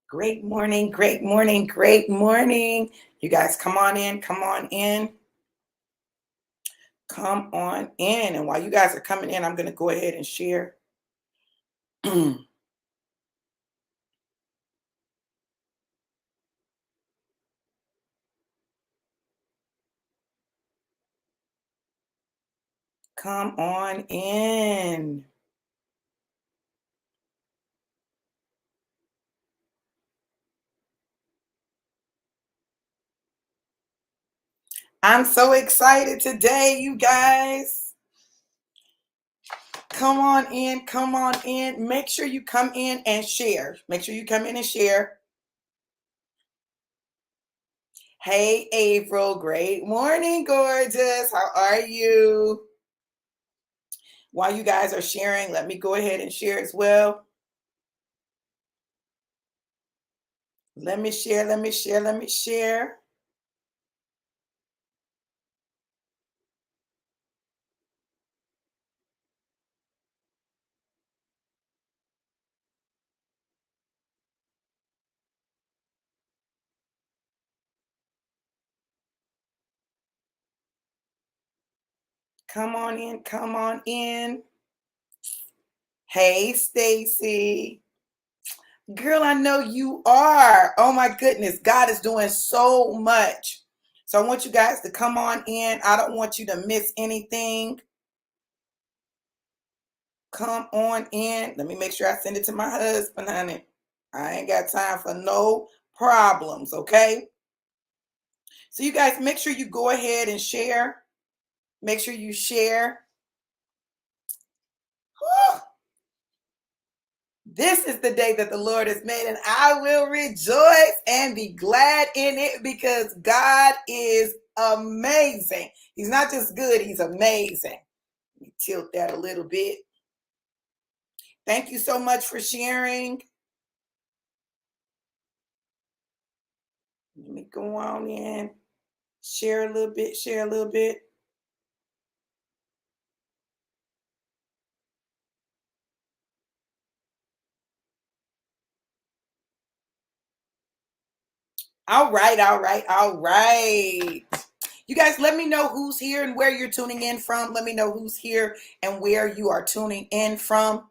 Great morning, great morning, great morning. You guys come on in, come on in, come on in. And while you guys are coming in, I'm going to go ahead and share. Come on in. I'm so excited today, you guys. Come on in, come on in. Make sure you come in and share. Make sure you come in and share. Hey, April. Great morning, gorgeous. How are you? While you guys are sharing, let me go ahead and share as well. Let me share, let me share, let me share. Come on in, come on in. Hey, Stacy. Girl, I know you are. Oh my goodness, God is doing so much. So I want you guys to come on in. I don't want you to miss anything. Come on in. Let me make sure I send it to my husband, honey. I ain't got time for no problems, okay? So you guys make sure you go ahead and share. Make sure you share. Whew. This is the day that the Lord has made, and I will rejoice and be glad in it because God is amazing. He's not just good, He's amazing. Let me tilt that a little bit. Thank you so much for sharing. Let me go on in, share a little bit, share a little bit. All right, all right, all right. You guys, let me know who's here and where you're tuning in from. Let me know who's here and where you are tuning in from.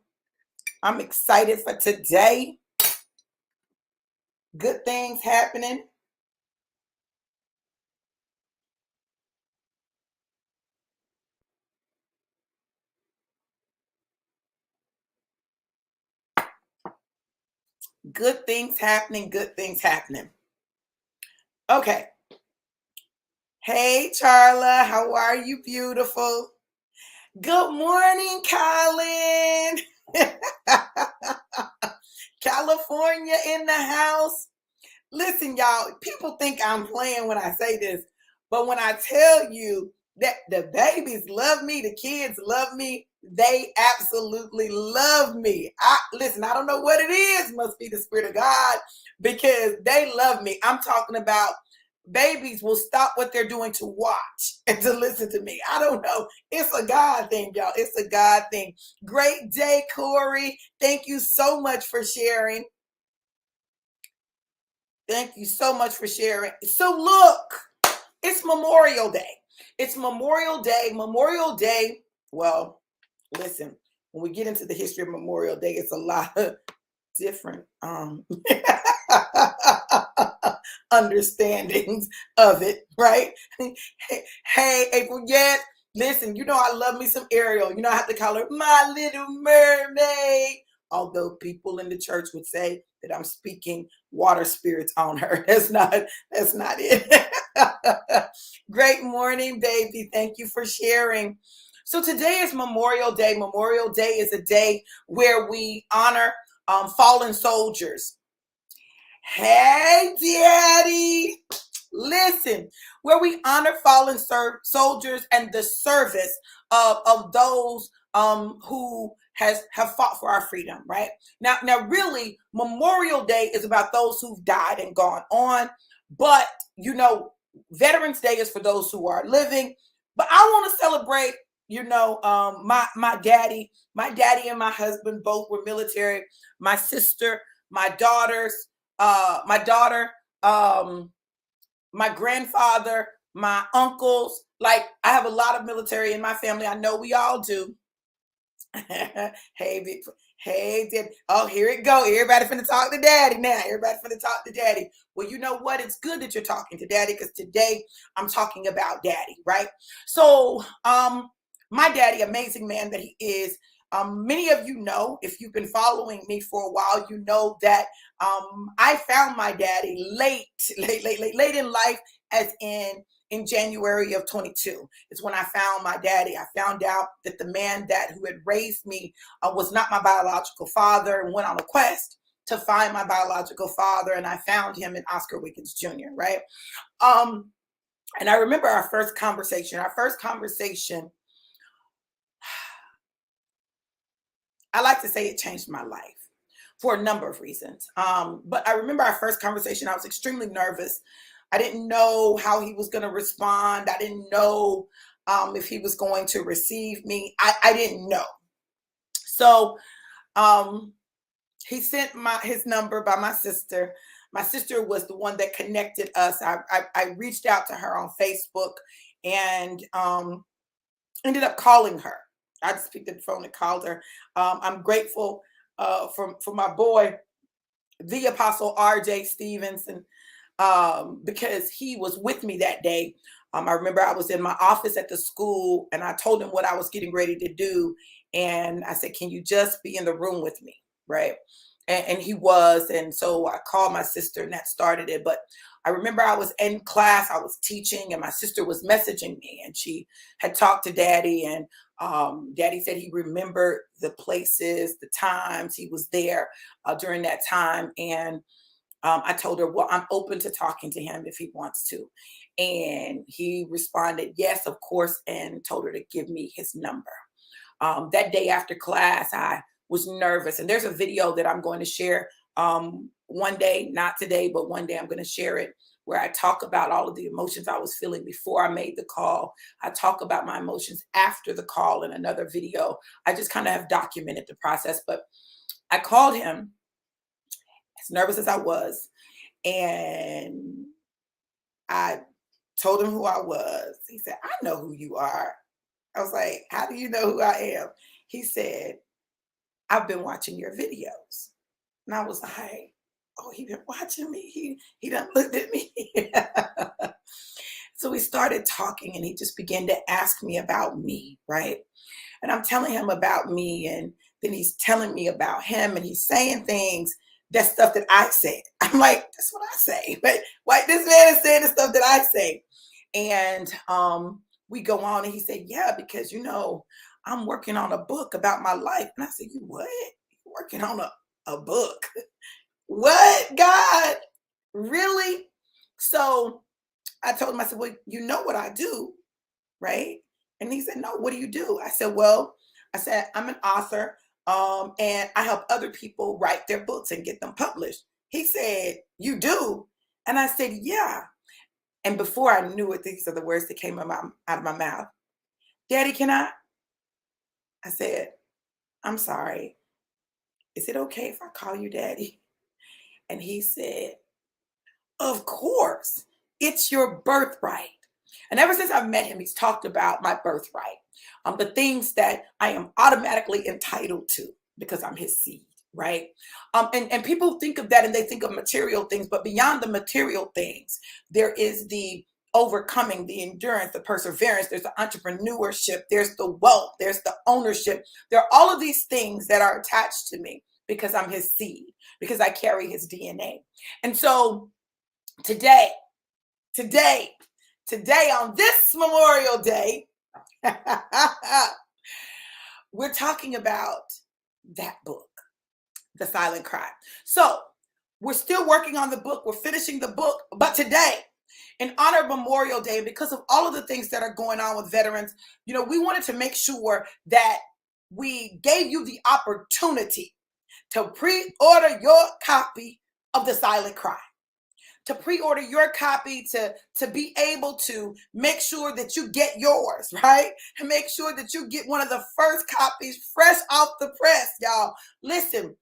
I'm excited for today. Good things happening. Good things happening. Good things happening. Okay. Hey, Charla. How are you, beautiful? Good morning, Colin. California in the house. Listen, y'all, people think I'm playing when I say this, but when I tell you that the babies love me, the kids love me, they absolutely love me. Listen, I don't know what it is, must be the Spirit of God, because they love me. I'm talking about babies will stop what they're doing to watch and to listen to me. I don't know. It's a God thing, y'all. It's a God thing. Great day, Corey. Thank you so much for sharing. Thank you so much for sharing. So look, it's Memorial Day. It's Memorial Day. Memorial Day. Well, listen, when we get into the history of Memorial Day, it's a lot of different understandings of it, right? Hey, April, yes. Listen, you know I love me some Ariel. You know I have to call her my little mermaid. Although people in the church would say that I'm speaking water spirits on her. That's not it. Great morning, baby. Thank you for sharing. So today is Memorial Day. Memorial Day is a day where we honor fallen soldiers. Hey, Daddy. Listen, where we honor fallen soldiers and the service of those who have fought for our freedom, right? Now, really, Memorial Day is about those who've died and gone on, but Veterans Day is for those who are living. But I want to celebrate, my daddy. My daddy and my husband both were military. My sister, my daughters. my daughter, my grandfather, my uncles. Like, I have a lot of military in my family. I know we all do. Hey, big, hey, Dad. Oh, here it go. Everybody finna talk to Daddy now. Everybody finna talk to Daddy. Well, you know what? It's good that you're talking to Daddy, because today I'm talking about Daddy, right? So, my daddy, amazing man that he is. Many of you know, if you've been following me for a while, you know that I found my daddy late in life, as in January of 22. It's when I found my daddy. I found out that the man who had raised me was not my biological father, and went on a quest to find my biological father. And I found him in Oscar Wiggins Jr., right? Um, and I remember our first conversation. I like to say it changed my life for a number of reasons. But I remember our first conversation. I was extremely nervous. I didn't know how he was going to respond. I didn't know if he was going to receive me. I didn't know. So he sent his number by my sister. My sister was the one that connected us. I reached out to her on Facebook, and ended up calling her. I just picked up the phone and called her. I'm grateful for my boy, the Apostle R.J. Stevenson, because he was with me that day. I remember I was in my office at the school, and I told him what I was getting ready to do. And I said, can you just be in the room with me? Right. And he was. And so I called my sister, and that started it. But I remember I was in class, I was teaching, and my sister was messaging me, and she had talked to Daddy. And Daddy said he remembered the places, the times he was there during that time. And I told her, well, I'm open to talking to him if he wants to. And he responded, yes, of course, and told her to give me his number. That day after class, I was nervous. And there's a video that I'm going to share one day, not today, but one day I'm going to share it, where I talk about all of the emotions I was feeling before I made the call. I talk about my emotions after the call in another video. I just kind of have documented the process. But I called him, as nervous as I was, and I told him who I was. He said, I know who you are. I was like, how do you know who I am? He said, I've been watching your videos. And I was like, oh, he been watching me. He done looked at me. So we started talking, and he just began to ask me about me, right? And I'm telling him about me, and then he's telling me about him, and he's saying things, that stuff that I said. I'm like, that's what I say. But like, this man is saying the stuff that I say. And we go on, and he said, yeah, because I'm working on a book about my life. And I said, you what? You're working on a book? What, God? Really? So I told him, I said, well, you know what I do, right? And he said, no, what do you do? I said, well, I'm an author, and I help other people write their books and get them published. He said, you do? And I said, yeah. And before I knew it, these are the words that came out of my mouth. Daddy, can I? I said, I'm sorry. Is it okay if I call you Daddy? And he said, of course, it's your birthright. And ever since I've met him, he's talked about my birthright, the things that I am automatically entitled to because I'm his seed, right? And people think of that, and they think of material things, but beyond the material things, there is the overcoming, the endurance, the perseverance, there's the entrepreneurship, there's the wealth, there's the ownership. There are all of these things that are attached to me because I'm his seed, because I carry his DNA. And so today, on this Memorial Day, we're talking about that book, The Silent Cry. So we're still working on the book. We're finishing the book. But today, in honor of Memorial Day, and because of all of the things that are going on with veterans, we wanted to make sure that we gave you the opportunity to pre-order your copy of The Silent Cry. To pre-order your copy, to be able to make sure that you get yours, right? And make sure that you get one of the first copies fresh off the press, y'all. Listen,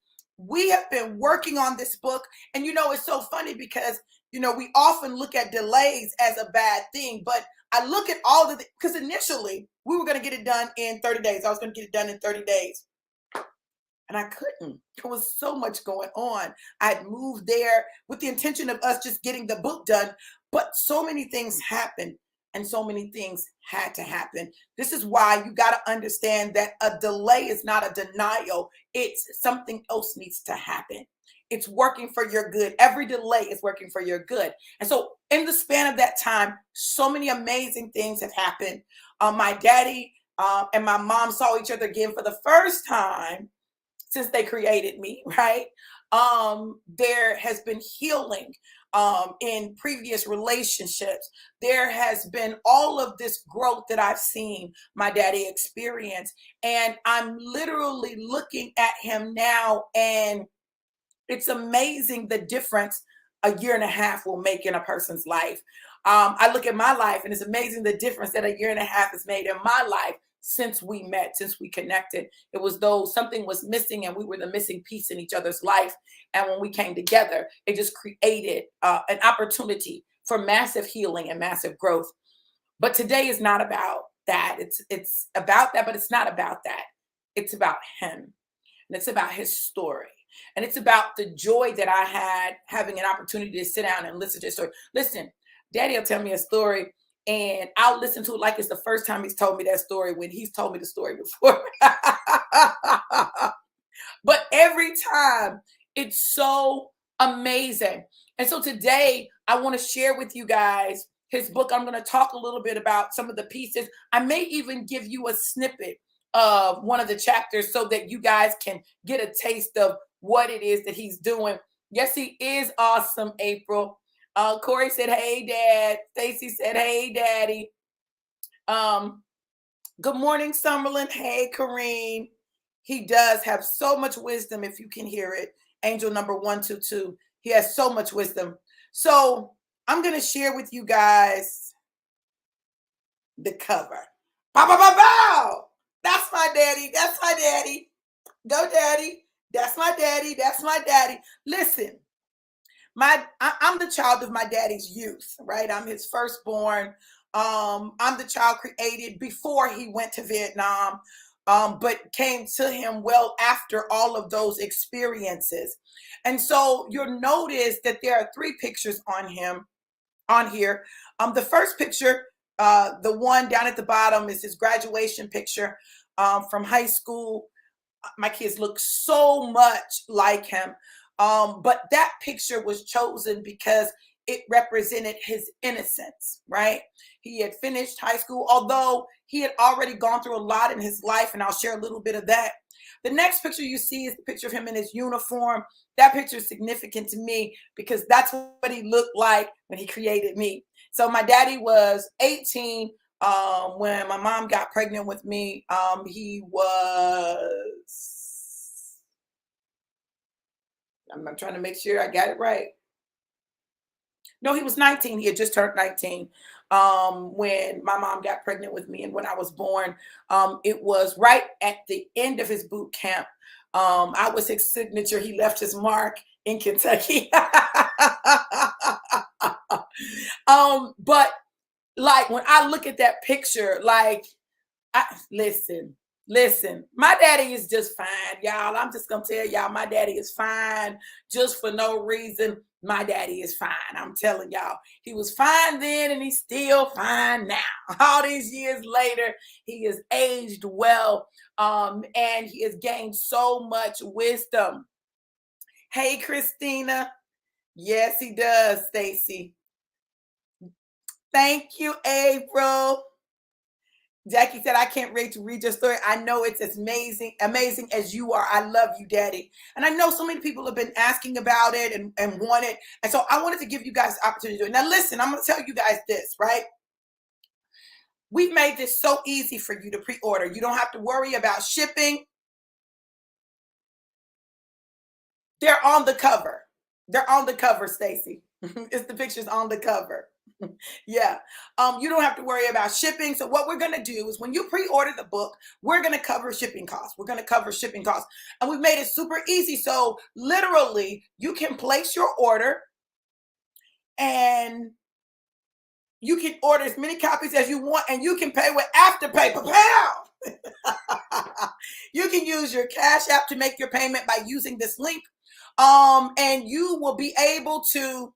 we have been working on this book. And it's so funny because we often look at delays as a bad thing, but I look at all of the, because initially we were going to get it done in 30 days. I was going to get it done in 30 days. And I couldn't. There was so much going on. I had moved there with the intention of us just getting the book done, but so many things happened and so many things had to happen. This is why you got to understand that a delay is not a denial. It's something else needs to happen. It's working for your good. Every delay is working for your good. And so in the span of that time, so many amazing things have happened. My daddy and my mom saw each other again for the first time since they created me, right? There has been healing in previous relationships. There has been all of this growth that I've seen my daddy experience. And I'm literally looking at him now, and it's amazing the difference a year and a half will make in a person's life. I look at my life, and it's amazing the difference that a year and a half has made in my life since we met, since we connected. It was though something was missing and we were the missing piece in each other's life. And when we came together, it just created an opportunity for massive healing and massive growth. But today is not about that. It's about that, but it's not about that. It's about him, and it's about his story. And it's about the joy that I had having an opportunity to sit down and listen to his story. Listen, Daddy will tell me a story, and I'll listen to it like it's the first time he's told me that story, when he's told me the story before. But every time, it's so amazing. And so today, I want to share with you guys his book. I'm going to talk a little bit about some of the pieces. I may even give you a snippet of one of the chapters so that you guys can get a taste of what it is that he's doing. Yes, he is awesome, April. Corey said, "Hey, Dad." Stacy said, "Hey, Daddy." Good morning, Summerlin. Hey, Kareem. He does have so much wisdom, if you can hear it. Angel number 122. He has so much wisdom. So I'm going to share with you guys the cover. Bow, bow, bow, bow. That's my daddy. That's my daddy. Go, Daddy. That's my daddy. That's my daddy. Listen, I'm the child of my daddy's youth, right? I'm his firstborn. I'm the child created before he went to Vietnam, but came to him well after all of those experiences. And so you'll notice that there are 3 pictures on him on here. The first picture, the one down at the bottom, is his graduation picture from high school. My kids look so much like him. But that picture was chosen because it represented his innocence, right? He had finished high school, although he had already gone through a lot in his life, and I'll share a little bit of that. The next picture you see is the picture of him in his uniform. That picture is significant to me because that's what he looked like when he created me. So my daddy was 18 when my mom got pregnant with me. He was, I'm trying to make sure I got it right. No, he was 19. He had just turned 19 when my mom got pregnant with me. And when I was born, it was right at the end of his boot camp. I was his signature. He left his mark in Kentucky. But like when I look at that picture, like, listen, my daddy is just fine, y'all. I'm just gonna tell y'all, my daddy is fine just for no reason. My daddy is fine. I'm telling y'all, he was fine then and he's still fine now. All these years later, he has aged well, and he has gained so much wisdom. Hey, Christina. Yes, he does, Stacy. Thank you, April. Jackie said, "I can't wait to read your story. I know it's as amazing as you are. I love you, Daddy." And I know so many people have been asking about it and want it. And so I wanted to give you guys the opportunity to do it. Now, listen, I'm going to tell you guys this, right? We've made this so easy for you to pre-order. You don't have to worry about shipping. They're on the cover. They're on the cover, Stacy. It's the pictures on the cover. Yeah. You don't have to worry about shipping. So what we're gonna do is when you pre-order the book, we're gonna cover shipping costs. We're gonna cover shipping costs. And we've made it super easy. So literally you can place your order and you can order as many copies as you want and you can pay with Afterpay. Pow! You can use your Cash App to make your payment by using this link. And you will be able to,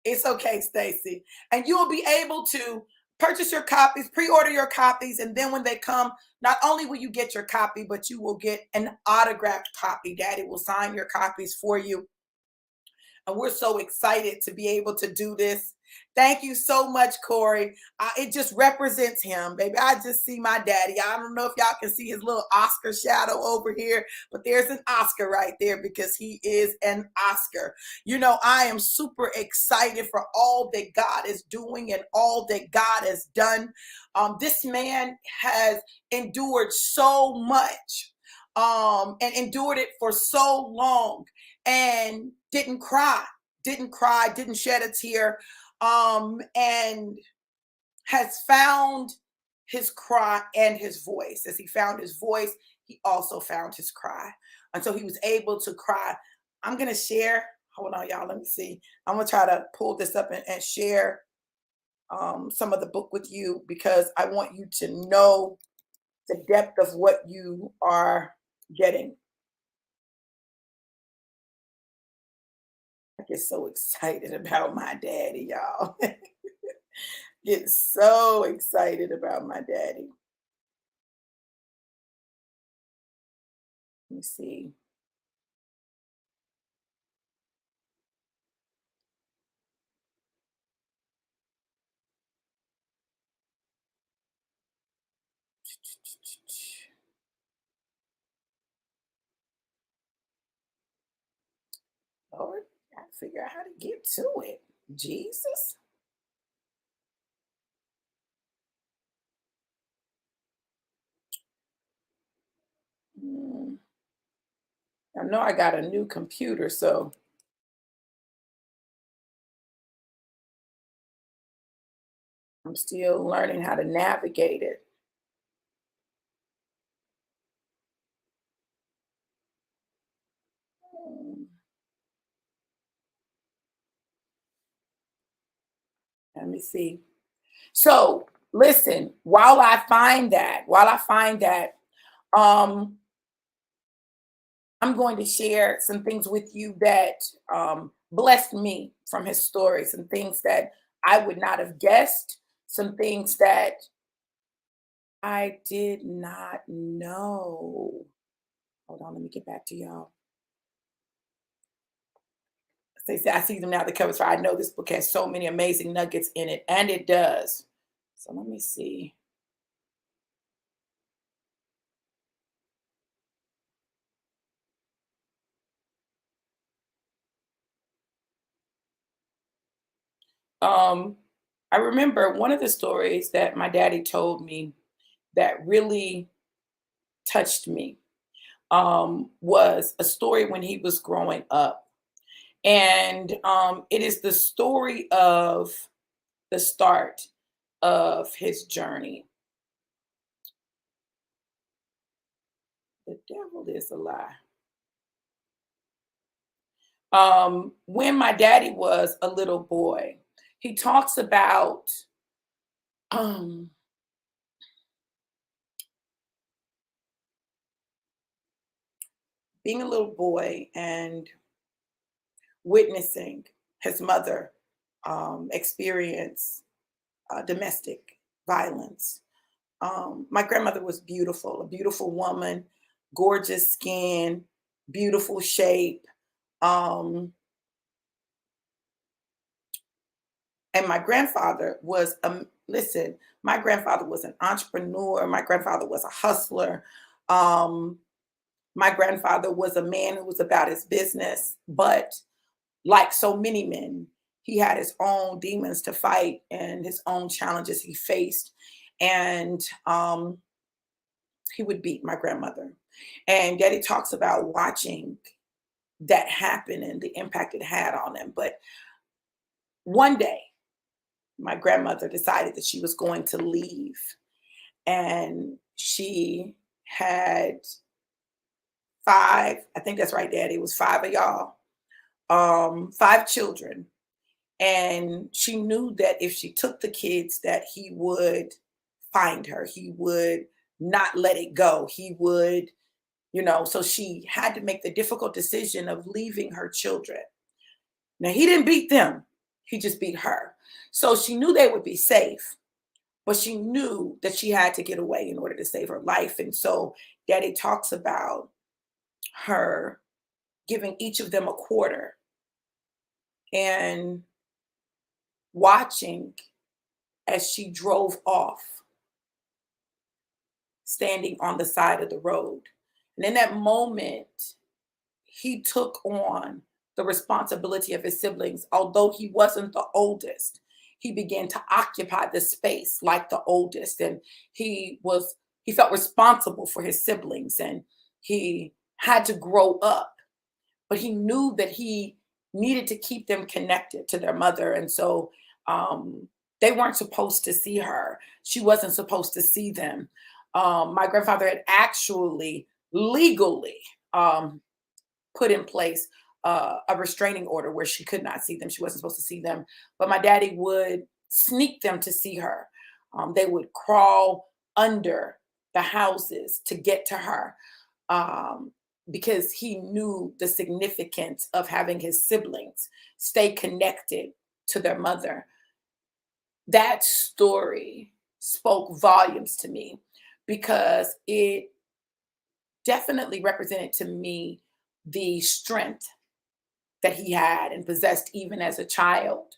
it's okay, Stacy. And you will be able to purchase your copies, pre-order your copies, and then when they come, not only will you get your copy, but you will get an autographed copy. Daddy will sign your copies for you. And we're so excited to be able to do this. Thank you so much, Corey. It just represents him, baby. I just see my daddy. I don't know if y'all can see his little Oscar shadow over here, but there's an Oscar right there because he is an Oscar. You know, I am super excited for all that God is doing and all that God has done. This man has endured so much and endured it for so long and didn't cry, didn't shed a tear, and has found his cry and his voice. As he found his voice, he also found his cry. And so he was able to cry. I'm going to share. Hold on, y'all. Let me see. I'm going to try to pull this up and share some of the book with you because I want you to know the depth of what you are getting. I get so excited about my daddy, y'all. Get so excited about my daddy. Let me see. Lord, I gotta figure out how to get to it. Jesus. Mm, I know I got a new computer, so I'm still learning how to navigate it. Mm, Let me see. So listen, while I find that, um, I'm going to share some things with you that blessed me from his story, some things that I would not have guessed, some things that I did not know. Hold on, let me get back to y'all. I see them now, the covers. I know this book has so many amazing nuggets in it, and it does. So let me see. Um, I remember one of the stories that my daddy told me that really touched me was a story when he was growing up. And it is the story of the start of his journey. The devil is a lie. When my daddy was a little boy, he talks about um, being a little boy and witnessing his mother experience domestic violence. My grandmother was beautiful, a beautiful woman, gorgeous skin, beautiful shape. Um, and my grandfather was, listen, my grandfather was an entrepreneur. My grandfather was a hustler. Um, my grandfather was a man who was about his business, but like so many men, he had his own demons to fight and his own challenges he faced. And he would beat my grandmother. And Daddy talks about watching that happen and the impact it had on him. But one day, my grandmother decided that she was going to leave. And she had five, I think that's right, Daddy. It was five of y'all, five children. And she knew that if she took the kids, that he would find her. He would not let it go. He would, so she had to make the difficult decision of leaving her children. Now, he didn't beat them, he just beat her. So she knew they would be safe, but she knew that she had to get away in order to save her life. And so Daddy talks about her giving each of them a quarter and watching as she drove off, standing on the side of the road. And in that moment, he took on the responsibility of his siblings. Although he wasn't the oldest, he began to occupy the space like the oldest. And he felt responsible for his siblings, and he had to grow up, but he knew that he needed to keep them connected to their mother. And so they weren't supposed to see her. She wasn't supposed to see them. My grandfather had actually legally put in place a restraining order where she could not see them. She wasn't supposed to see them. But my daddy would sneak them to see her. They would crawl under the houses to get to her, because he knew the significance of having his siblings stay connected to their mother. That story spoke volumes to me because it definitely represented to me the strength that he had and possessed even as a child.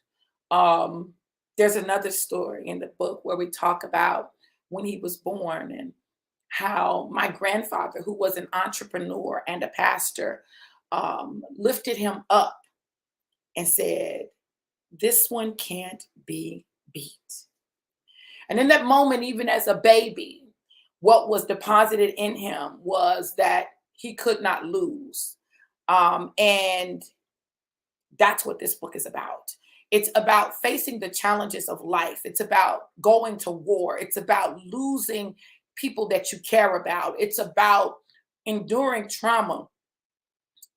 There's another story in the book where we talk about when he was born and how my grandfather, who was an entrepreneur and a pastor, lifted him up and said, "This one can't be beat." And in that moment, even as a baby, what was deposited in him was that he could not lose. And that's what this book is about. It's about facing the challenges of life. It's about going to war. It's about losing people that you care about. It's about enduring trauma.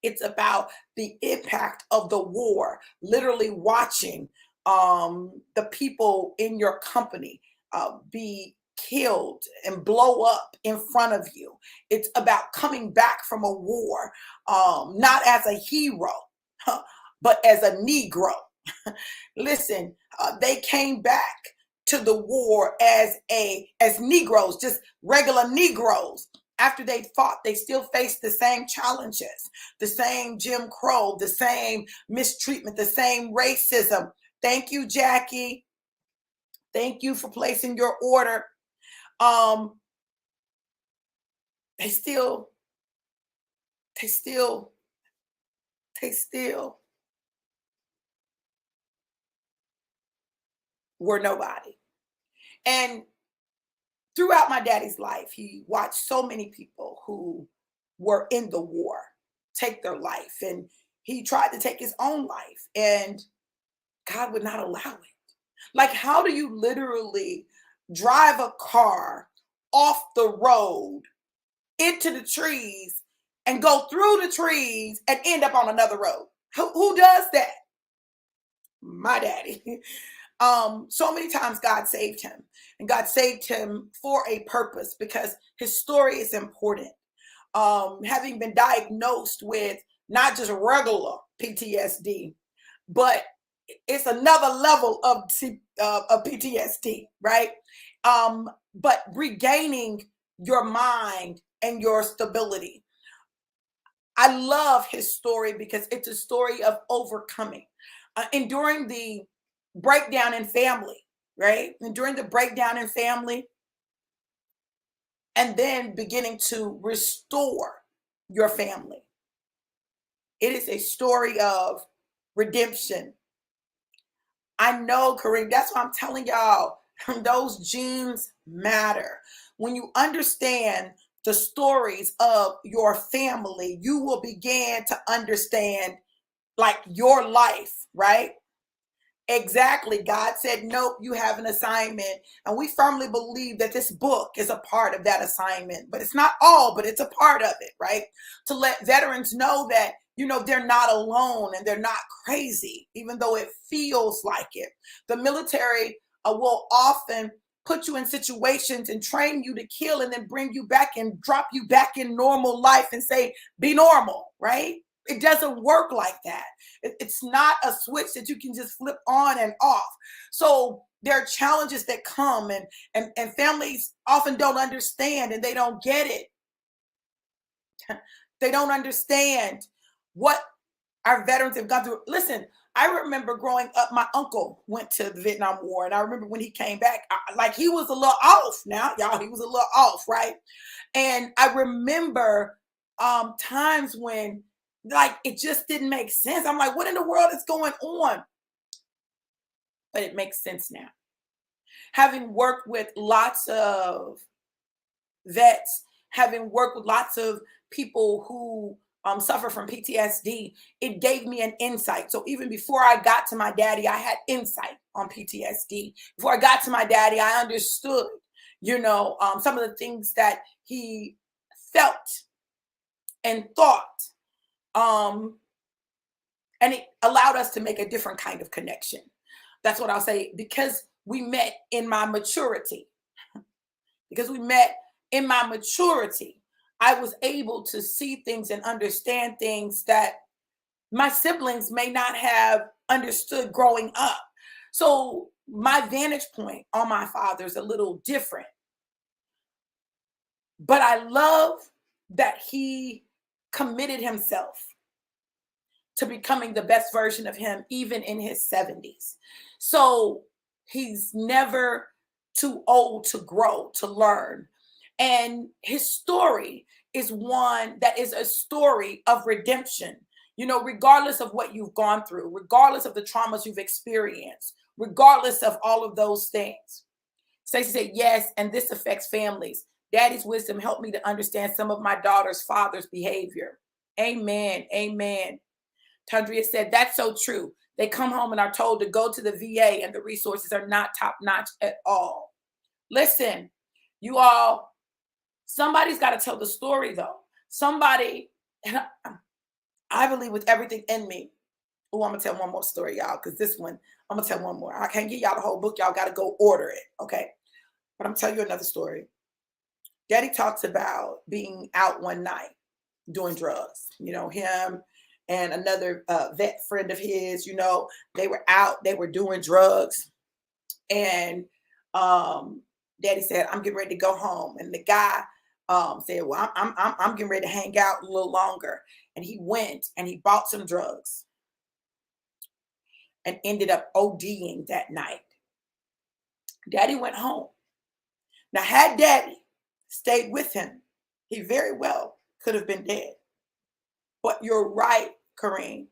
It's about the impact of the war, literally watching the people in your company be killed and blow up in front of you. It's about coming back from a war, not as a hero, but as a Negro. Listen, they came back to the war as Negroes, just regular Negroes. After they fought, they still faced the same challenges, the same Jim Crow, the same mistreatment, the same racism. Thank you, Jackie. Thank you for placing your order. Um, they still, they still, they still were nobody. And throughout my daddy's life, he watched so many people who were in the war take their life, and he tried to take his own life, and God would not allow it. Like, how do you literally drive a car off the road into the trees and go through the trees and end up on another road? Who does that? My daddy. So many times God saved him, and God saved him for a purpose because his story is important. Having been diagnosed with not just regular PTSD, but it's another level of PTSD, right? But regaining your mind and your stability. I love his story because it's a story of overcoming. And during the breakdown in family, right? And during the breakdown in family, and then beginning to restore your family. It is a story of redemption. I know, Kareem, that's why I'm telling y'all, those genes matter. When you understand the stories of your family, you will begin to understand like your life, right? Exactly. God said, nope, you have an assignment. And we firmly believe that this book is a part of that assignment, but it's not all, but it's a part of it, right? To let veterans know that, they're not alone and they're not crazy, even though it feels like it. The military will often put you in situations and train you to kill and then bring you back and drop you back in normal life and say, be normal, right? It doesn't work like that. It's not a switch that you can just flip on and off. So there are challenges that come, and families often don't understand, and they don't get it. They don't understand what our veterans have gone through. Listen, I remember growing up, my uncle went to the Vietnam War, and I remember when he came back, like he was a little off now, y'all, he was a little off, right? And I remember times when like it just didn't make sense. I'm like, what in the world is going on? But it makes sense now. Having worked with lots of vets, having worked with lots of people who suffer from PTSD, it gave me an insight. So even before I got to my daddy, I had insight on PTSD. Before I got to my daddy, I understood, some of the things that he felt and thought. And it allowed us to make a different kind of connection. That's what I'll say, because we met in my maturity. Because we met in my maturity, I was able to see things and understand things that my siblings may not have understood growing up. So my vantage point on my father is a little different. But I love that he committed himself to becoming the best version of him, even in his 70s. So he's never too old to grow, to learn. And his story is one that is a story of redemption. Regardless of what you've gone through, regardless of the traumas you've experienced, regardless of all of those things. Stacey said, yes, and this affects families. Daddy's wisdom helped me to understand some of my daughter's father's behavior. Amen. Amen. Tandria said, that's so true. They come home and are told to go to the VA and the resources are not top notch at all. Listen, you all, somebody's got to tell the story though. Somebody, and I believe with everything in me. Oh, I'm going to tell one more story, y'all, because this one, I'm going to tell one more. I can't give y'all the whole book. Y'all got to go order it, okay? But I'm telling you another story. Daddy talks about being out one night doing drugs. Him and another vet friend of his, they were out, they were doing drugs. And Daddy said, I'm getting ready to go home. And the guy said, well, I'm getting ready to hang out a little longer. And he went and he bought some drugs and ended up ODing that night. Daddy went home. Now, had Daddy stayed with him, he very well could have been dead. But you're right, Kareem.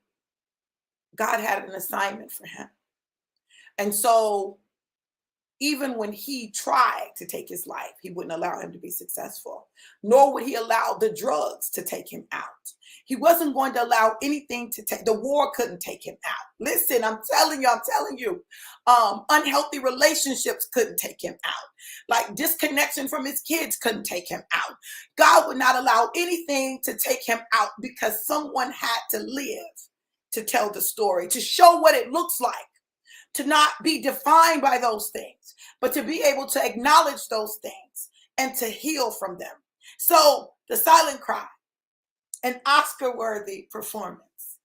God had an assignment for him. And so even when he tried to take his life, he wouldn't allow him to be successful, nor would he allow the drugs to take him out. He wasn't going to allow anything to take, the war couldn't take him out. Listen, I'm telling you, unhealthy relationships couldn't take him out. Like disconnection from his kids couldn't take him out. God would not allow anything to take him out because someone had to live to tell the story, to show what it looks like, to not be defined by those things, but to be able to acknowledge those things and to heal from them. So The Silent Cry, an Oscar-worthy performance,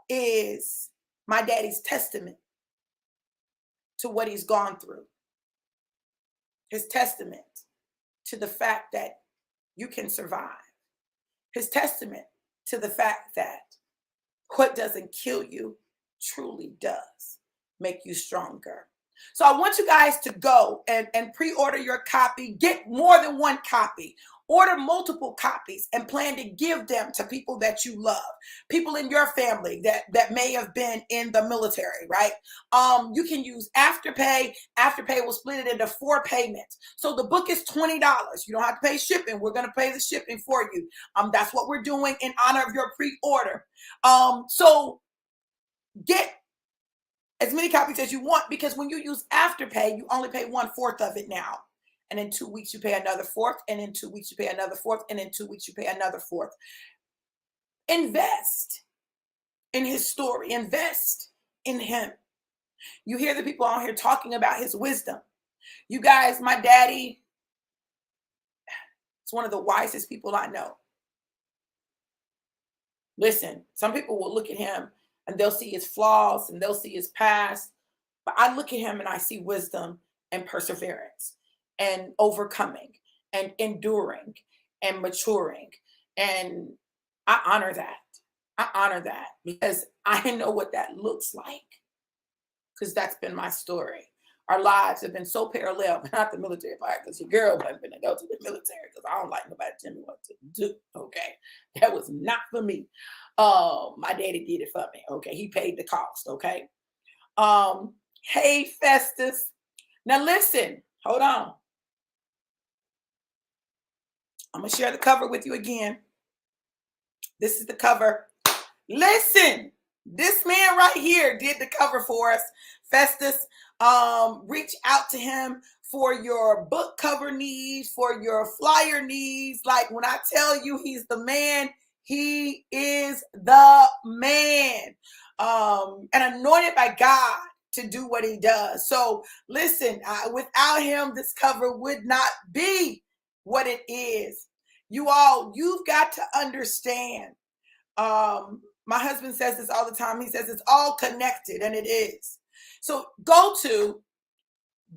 is my daddy's testament to what he's gone through. His testament to the fact that you can survive. His testament to the fact that what doesn't kill you truly does make you stronger. So I want you guys to go and pre-order your copy. Get more than one copy. Order multiple copies and plan to give them to people that you love, people in your family that may have been in the military, right? You can use Afterpay. Afterpay will split it into 4 payments. So the book is $20. You don't have to pay shipping. We're going to pay the shipping for you. That's what we're doing in honor of your pre-order. So get as many copies as you want, because when you use Afterpay, you only pay 1/4 of it now. And in 2 weeks, you pay another fourth. And in 2 weeks, you pay another fourth. And in 2 weeks, you pay another fourth. Invest in his story. Invest in him. You hear the people out here talking about his wisdom. You guys, my daddy is one of the wisest people I know. Listen, some people will look at him and they'll see his flaws and they'll see his past. But I look at him and I see wisdom and perseverance and overcoming and enduring and maturing. And I honor that. I honor that because I know what that looks like, because that's been my story. Our lives have been so parallel, but not the military part, because your girl wasn't going to go to the military because I don't like nobody telling me what to do. Okay. That was not for me. My daddy did it for me. Okay. He paid the cost. Okay. Hey, Festus. Now listen, hold on. I'm going to share the cover with you again. This is the cover. Listen, this man right here did the cover for us. Festus, reach out to him for your book cover needs, for your flyer needs. Like when I tell you he's the man, he is the man. And anointed by God to do what he does. So listen, without him, this cover would not be what it is. You all, you've got to understand. My husband says this all the time. He says it's all connected, and it is. So go to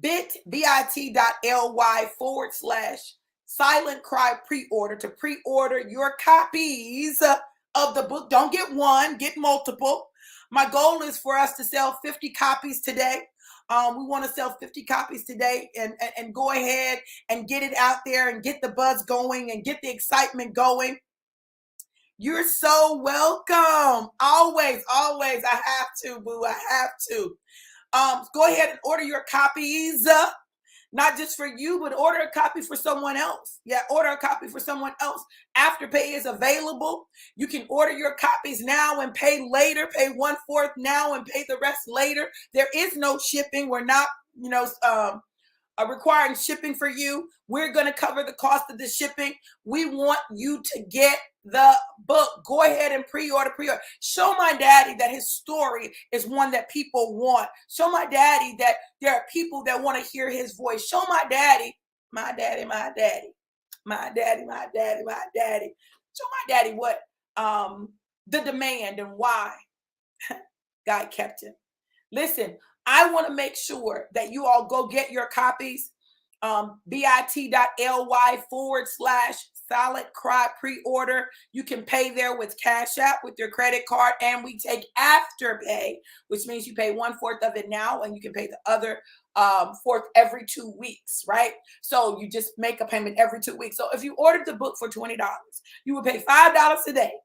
bit.ly/silent cry pre-order to pre-order your copies of the book. Don't get one, get multiple. My goal is for us to sell 50 copies today. We want to sell 50 copies today and go ahead and get it out there and get the buzz going and get the excitement going. You're so welcome. Always, always. I have to, boo. I have to. Go ahead and order your copies. Not just for you, but order a copy for someone else. Yeah, order a copy for someone else. Afterpay is available. You can order your copies now and pay later. Pay 1/4 now and pay the rest later. There is no shipping. We're not, requiring shipping for you. We're going to cover the cost of the shipping. We want you to get the book. Go ahead and pre-order. Show my daddy that his story is one that people want. Show my daddy that there are people that want to hear his voice. Show my daddy. Show my daddy what the demand and why God kept him. Listen, I want to make sure that you all go get your copies. bit.ly/silent cry pre-order. You can pay there with Cash App, with your credit card, and we take Afterpay, which means you pay 1/4 of it now and you can pay the other fourth every 2 weeks, right? So you just make a payment every 2 weeks. So if you ordered the book for $20, you would pay $5 today,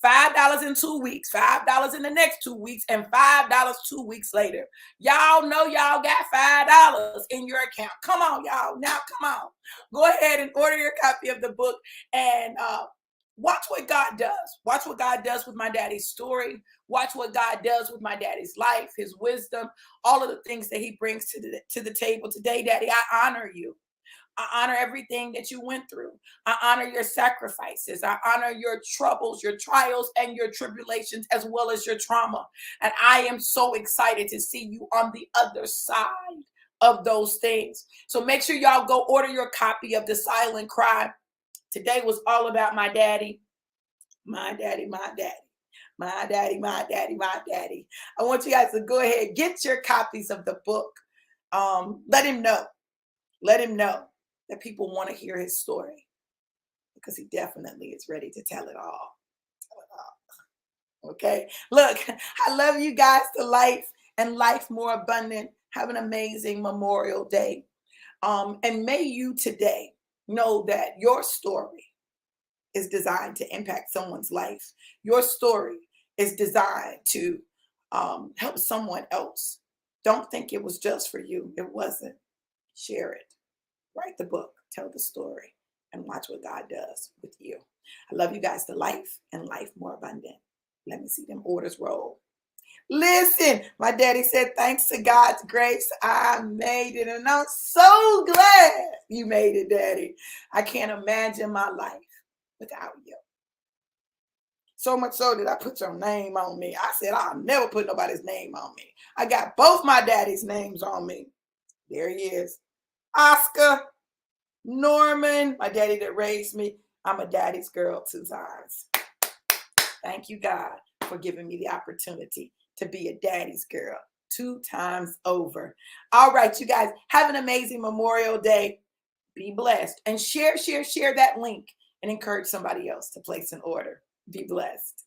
$5 in 2 weeks, $5 in the next 2 weeks, and $5 2 weeks later. Y'all know y'all got $5 in your account. Come on, y'all. Now, come on. Go ahead and order your copy of the book and watch what God does. Watch what God does with my daddy's story. Watch what God does with my daddy's life, his wisdom, all of the things that he brings to the table today. Daddy, I honor you. I honor everything that you went through. I honor your sacrifices. I honor your troubles, your trials, and your tribulations, as well as your trauma. And I am so excited to see you on the other side of those things. So make sure y'all go order your copy of The Silent Cry. Today was all about my daddy. My daddy, my daddy. My daddy, my daddy, my daddy. I want you guys to go ahead, get your copies of the book. Let him know. Let him know that people want to hear his story, because he definitely is ready to tell it all. Okay. Look, I love you guys to life and life more abundant. Have an amazing Memorial Day. And may you today know that your story is designed to impact someone's life. Your story is designed to help someone else. Don't think it was just for you. It wasn't. Share it. Write the book, tell the story, and watch what God does with you. I love you guys to life and life more abundant. Let me see them orders roll. Listen, my daddy said, thanks to God's grace, I made it. And I'm so glad you made it, Daddy. I can't imagine my life without you. So much so that I put your name on me. I said, I'll never put nobody's name on me. I got both my daddy's names on me. There he is. Oscar, Norman, my daddy that raised me. I'm a daddy's girl 2 times. Thank you, God, for giving me the opportunity to be a daddy's girl 2 times over. All right, you guys, have an amazing Memorial Day. Be blessed and share that link and encourage somebody else to place an order. Be blessed.